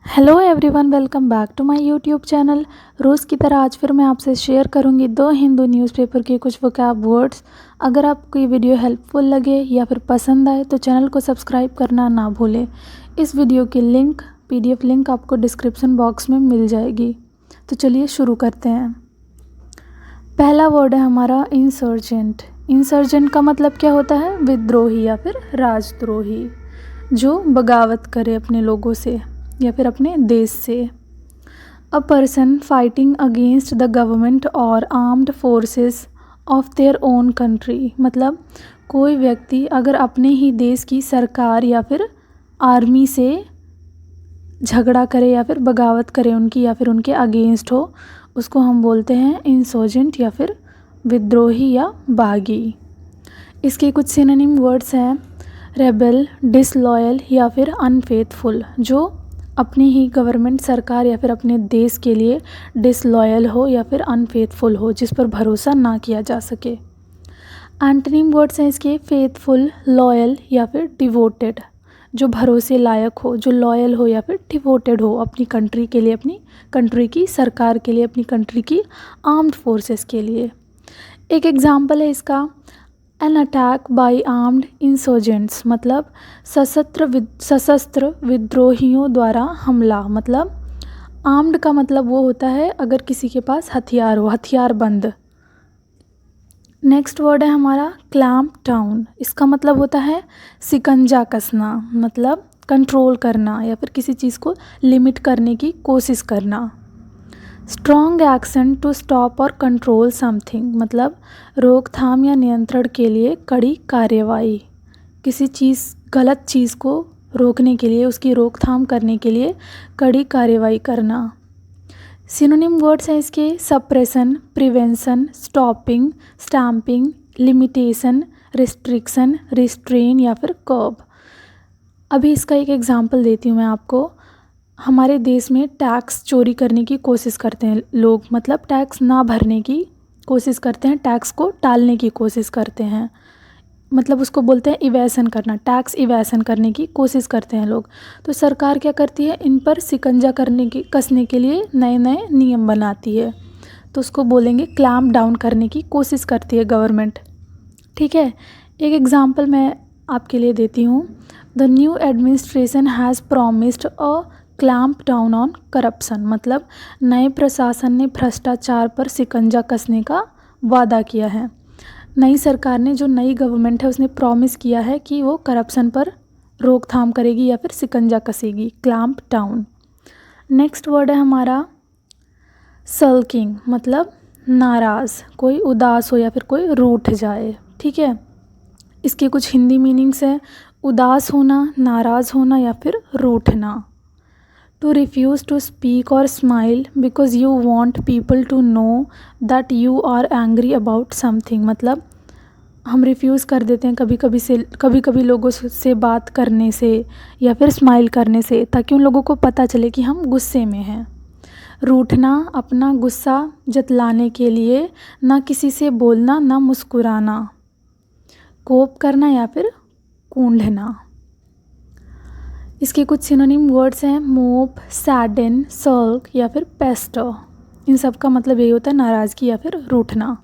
Hello everyone, welcome back to my YouTube channel. रोज़ की तरह आज फिर मैं आपसे शेयर करूंगी दो हिंदू न्यूज़पेपर के कुछ वोकैब वर्ड्स। अगर आपको ये वीडियो हेल्पफुल लगे या फिर पसंद आए तो चैनल को सब्सक्राइब करना ना भूलें। इस वीडियो की लिंक PDF लिंक आपको डिस्क्रिप्शन बॉक्स में मिल जाएगी। तो चलिए शुरू करते हैं। पहला वर्ड है हमारा इंसर्जेंट। इंसर्जेंट का मतलब क्या होता है? विद्रोही या फिर राजद्रोही, जो बगावत करे अपने लोगों से या फिर अपने देश से। A person fighting against the government और armed forces of their own country, मतलब कोई व्यक्ति अगर अपने ही देश की सरकार या फिर आर्मी से झगड़ा करे या फिर बगावत करे उनकी या फिर उनके अगेंस्ट हो, उसको हम बोलते हैं इंसर्जेंट या फिर विद्रोही या बागी। इसके कुछ सिनोनिम वर्ड्स हैं रेबेल, डिसलॉयल या फिर अनफेथफुल, जो अपनी ही गवर्नमेंट सरकार या फिर अपने देश के लिए डिसलॉयल हो या फिर अनफेथफुल हो, जिस पर भरोसा ना किया जा सके। एंटोनिम वर्ड्स हैं इसके फेथफुल, लॉयल या फिर डिवोटेड, जो भरोसे लायक हो, जो लॉयल हो या फिर डिवोटेड हो अपनी कंट्री के लिए, अपनी कंट्री की सरकार के लिए, अपनी कंट्री की आर्म्ड फोर्सेस के लिए। एक एग्जाम्पल है इसका an attack by armed insurgents, मतलब सशस्त्र विद्रोहियों द्वारा हमला। मतलब आर्म्ड का मतलब वो होता है अगर किसी के पास हथियार हो, हथियारबंद। नेक्स्ट वर्ड है हमारा क्लैम्प डाउन। इसका मतलब होता है शिकंजा कसना, मतलब कंट्रोल करना या फिर किसी चीज़ को लिमिट करने की कोशिश करना। स्ट्रॉन्ग एक्शन टू स्टॉप और कंट्रोल समथिंग, मतलब रोकथाम या नियंत्रण के लिए कड़ी कार्रवाई। किसी चीज़, गलत चीज़ को रोकने के लिए, उसकी रोकथाम करने के लिए कड़ी कार्रवाई करना। सिनोनिम वर्ड्स हैं इसके suppression, prevention, stopping, stamping, limitation, restriction, restrain या फिर कर्ब। अभी इसका एक एग्जांपल देती हूँ मैं आपको। हमारे देश में टैक्स चोरी करने की कोशिश करते हैं लोग, मतलब टैक्स ना भरने की कोशिश करते हैं, टैक्स को टालने की कोशिश करते हैं, मतलब उसको बोलते हैं इवेशन करना, टैक्स इवेशन करने की कोशिश करते हैं लोग। तो सरकार क्या करती है, इन पर शिकंजा कसने के लिए नए नए नियम बनाती है। तो उसको बोलेंगे क्लैम्प डाउन करने की कोशिश करती है गवर्नमेंट। ठीक है, एक एग्जांपल मैं आपके लिए देती हूँ। The new administration has promised a clamp down on corruption, मतलब नए प्रशासन ने भ्रष्टाचार पर शिकंजा कसने का वादा किया है। नई सरकार ने, जो नई गवर्नमेंट है, उसने प्रॉमिस किया है कि वो करप्शन पर रोकथाम करेगी या फिर शिकंजा कसेगी, क्लैम्प डाउन। नेक्स्ट वर्ड है हमारा सल्किंग, मतलब नाराज़, कोई उदास हो या फिर कोई रूठ जाए। ठीक है, इसके कुछ हिंदी मीनिंग्स हैं उदास होना, नाराज़ होना या फिर रूठना। To refuse to speak or smile because you want people to know that you are angry about something, मतलब हम रिफ्यूज़ कर देते हैं कभी कभी लोगों से बात करने से या फिर स्माइल करने से, ताकि उन लोगों को पता चले कि हम गुस्से में हैं। रूठना, अपना गुस्सा जतलाने के लिए ना किसी से बोलना, ना मुस्कुराना। कोप करना या फिर कूंढना। इसके कुछ सिनोनिम वर्ड्स हैं मोप, सैडन, सल्क या फिर पेस्टर। इन सब का मतलब यही होता है नाराज़गी या फिर रूठना।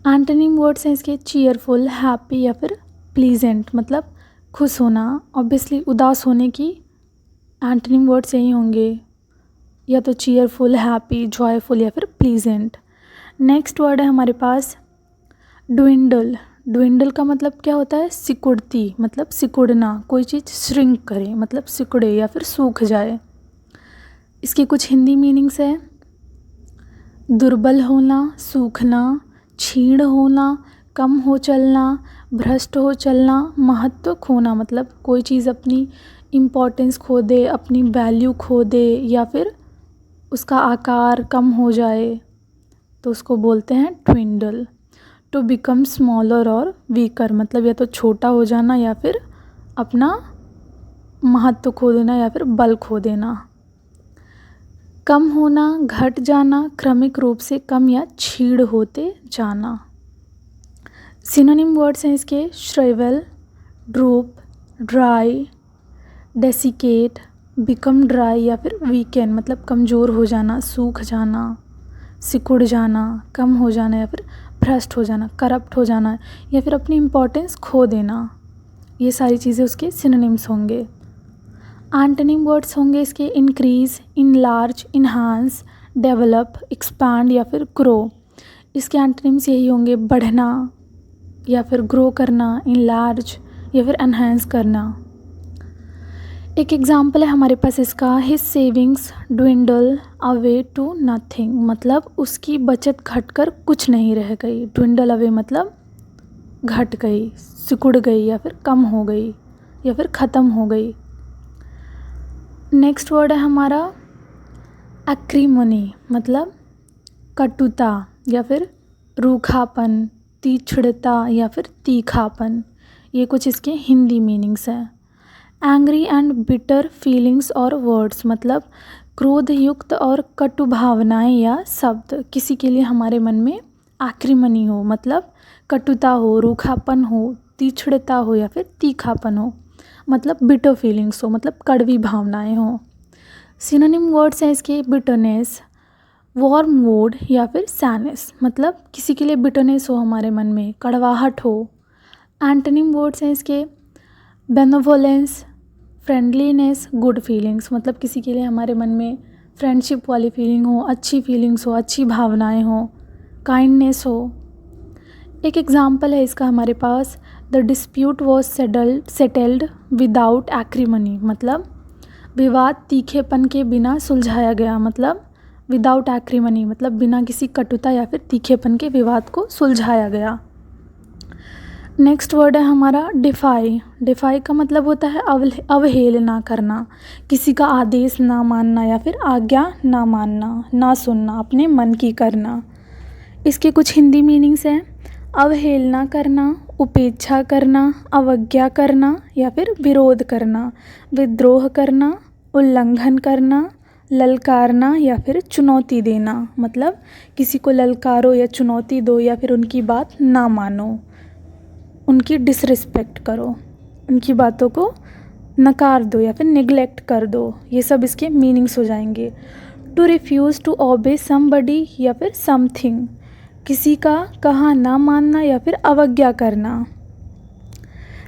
एंटोनिम वर्ड्स हैं इसके चीयरफुल, हैप्पी या फिर प्लीजेंट, मतलब खुश होना। ऑब्वियसली उदास होने की एंटोनिम वर्ड्स यही होंगे, या तो चीयरफुल, हैप्पी, जॉयफुल या फिर प्लीजेंट। नेक्स्ट वर्ड है हमारे पास ड्विंडल। ड्विंडल का मतलब क्या होता है? सिकुड़ती, मतलब सिकुड़ना, कोई चीज़ श्रिंक करे, मतलब सिकुड़े या फिर सूख जाए। इसकी कुछ हिंदी मीनिंग्स है दुर्बल होना, सूखना, क्षीण होना, कम हो चलना, भ्रष्ट हो चलना, महत्व खोना, मतलब कोई चीज़ अपनी इम्पोर्टेंस खो दे, अपनी वैल्यू खो दे या फिर उसका आकार कम हो जाए, तो उसको बोलते हैं ट्विंडल। टू बिकम स्मॉलर और वीकर, मतलब या तो छोटा हो जाना या फिर अपना महत्व खो देना या फिर बल खो देना। कम होना, घट जाना, क्रमिक रूप से कम या क्षीण होते जाना। सिनोनिम वर्ड्स हैं इसके shrivel, droop, dry, desiccate, become dry या फिर वीकेन मतलब कमज़ोर हो जाना, सूख जाना, सिकुड़ जाना, कम हो जाना या फिर भ्रष्ट हो जाना, करप्ट हो जाना या फिर अपनी इम्पोर्टेंस खो देना। ये सारी चीज़ें उसके सिनोनिम्स होंगे। एंटोनिम वर्ड्स होंगे इसके increase, enlarge, enhance, develop, expand या फिर ग्रो। इसके एंटोनिम्स यही होंगे बढ़ना या फिर ग्रो करना, इनलार्ज या फिर एनहांस करना। एक एग्जाम्पल है हमारे पास इसका, his savings dwindle away to nothing मतलब उसकी बचत घटकर कुछ नहीं रह गई। ड्विंडल अवे मतलब घट गई, सिकुड़ गई या फिर कम हो गई या फिर ख़त्म हो गई। नेक्स्ट वर्ड है हमारा एक्रीमनी मतलब कटुता या फिर रूखापन, तीक्ष्णता या फिर तीखापन। ये कुछ इसके हिंदी मीनिंग्स हैं। एंग्री एंड बिटर फीलिंग्स और वर्ड्स मतलब क्रोधयुक्त और कटु भावनाएं या शब्द। किसी के लिए हमारे मन में एक्रीमनी हो मतलब कटुता हो, रूखापन हो, तीक्ष्णता हो या फिर तीखापन हो, मतलब बिटर फीलिंग्स हो मतलब कड़वी भावनाएं हो। सिनोनिम वर्ड्स हैं इसके बिटरनेस, वार्म मूड या फिर सैडनेस मतलब किसी के लिए बिटरनेस हो हमारे मन में, कड़वाहट हो। एंटोनिम वर्ड्स हैं इसके बेनेवोलेंस, फ्रेंडलीनेस, गुड फीलिंग्स मतलब किसी के लिए हमारे मन में फ्रेंडशिप वाली फीलिंग हो, अच्छी फीलिंग्स हो, अच्छी भावनाएं हो, काइंडनेस हो। एक एग्जाम्पल है इसका हमारे पास, the dispute was settled without acrimony मतलब विवाद तीखेपन के बिना सुलझाया गया, मतलब विदाउट एक्रीमनी मतलब बिना किसी कटुता या फिर तीखेपन के विवाद को सुलझाया गया। नेक्स्ट वर्ड है हमारा डिफाई। डिफाई का मतलब होता है अवहेलना करना, किसी का आदेश ना मानना या फिर आज्ञा ना मानना, ना सुनना, अपने मन की करना। इसके कुछ हिंदी मीनिंग्स हैं, अवहेलना करना, उपेक्षा करना, अवज्ञा करना या फिर विरोध करना, विद्रोह करना, उल्लंघन करना, ललकारना या फिर चुनौती देना मतलब किसी को ललकारो या चुनौती दो या फिर उनकी बात ना मानो, उनकी डिसरिस्पेक्ट करो, उनकी बातों को नकार दो या फिर निगलेक्ट कर दो। ये सब इसके मीनिंग्स हो जाएंगे। To refuse to obey somebody या फिर समथिंग, किसी का कहा ना मानना या फिर अवज्ञा करना।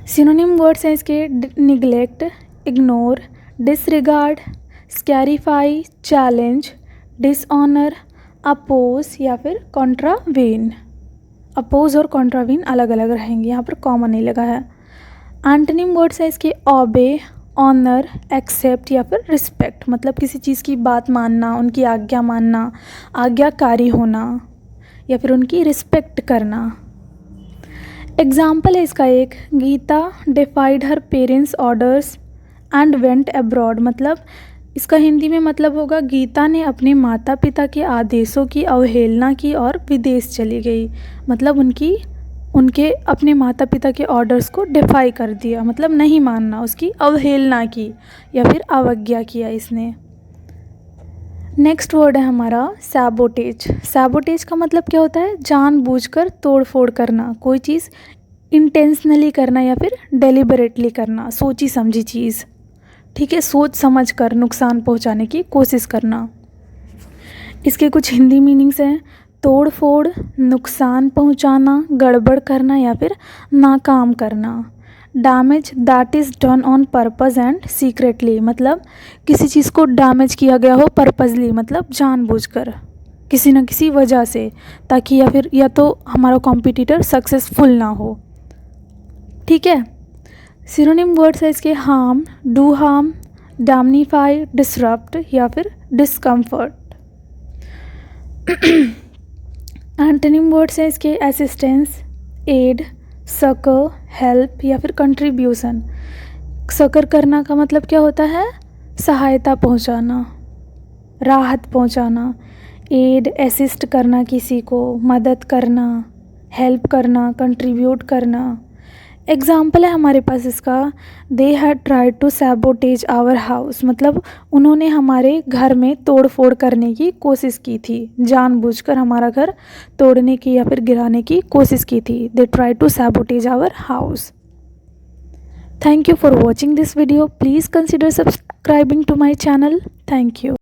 सिनोनिम वर्ड्स हैं इसके neglect, ignore, disregard, scarify, challenge, dishonour, oppose या फिर कॉन्ट्रावेन। अपोज और कॉन्ट्रावेन अलग अलग रहेंगे, यहाँ पर कॉमन नहीं लगा है। एंटोनिम वर्ड्स है इसके ओबे, ऑनर, एक्सेप्ट या फिर रिस्पेक्ट मतलब किसी चीज़ की बात मानना, उनकी आज्ञा मानना, आज्ञाकारी होना या फिर उनकी रिस्पेक्ट करना। एग्जाम्पल है इसका एक, Geeta defied her parents' orders and went abroad मतलब इसका हिंदी में मतलब होगा गीता ने अपने माता पिता के आदेशों की अवहेलना की और विदेश चली गई, मतलब उनके अपने माता पिता के ऑर्डर्स को डिफाई कर दिया मतलब नहीं मानना, उसकी अवहेलना की या फिर अवज्ञा किया इसने। नेक्स्ट वर्ड है हमारा सैबोटेज। सैबोटेज का मतलब क्या होता है, जानबूझकर तोड़ फोड़ करना, कोई चीज़ इंटेंशनली करना या फिर डेलिबरेटली करना, सोची समझी चीज़, ठीक है, सोच समझ कर नुकसान पहुंचाने की कोशिश करना। इसके कुछ हिंदी मीनिंग्स हैं, तोड़ फोड़, नुकसान पहुंचाना, गड़बड़ करना या फिर नाकाम करना। Damage that is done on purpose and secretly मतलब किसी चीज़ को डैमेज किया गया हो पर्पजली मतलब जानबूझकर किसी न किसी वजह से, ताकि या तो हमारा कॉम्पिटिटर सक्सेसफुल ना हो, ठीक है। सिनोनिम वर्ड्स है इसके हार्म, डू हार्म, डैमनीफाई, डिसरप्ट या फिर डिस्कम्फर्ट। एंटोनिम वर्ड्स है इसके असिस्टेंस, एड, सकर, हेल्प या फिर कंट्रीब्यूशन। सकर करना का मतलब क्या होता है, सहायता पहुंचाना, राहत पहुंचाना। एड असिस्ट करना, किसी को मदद करना, हेल्प करना, कंट्रीब्यूट करना। एग्जाम्पल है हमारे पास इसका, they had tried to sabotage our house मतलब उन्होंने हमारे घर में तोड़ फोड़ करने की कोशिश की थी, जानबूझकर हमारा घर तोड़ने की या फिर गिराने की कोशिश की थी। They tried to sabotage our house. Thank you for watching this video. Please consider subscribing to my channel. Thank you.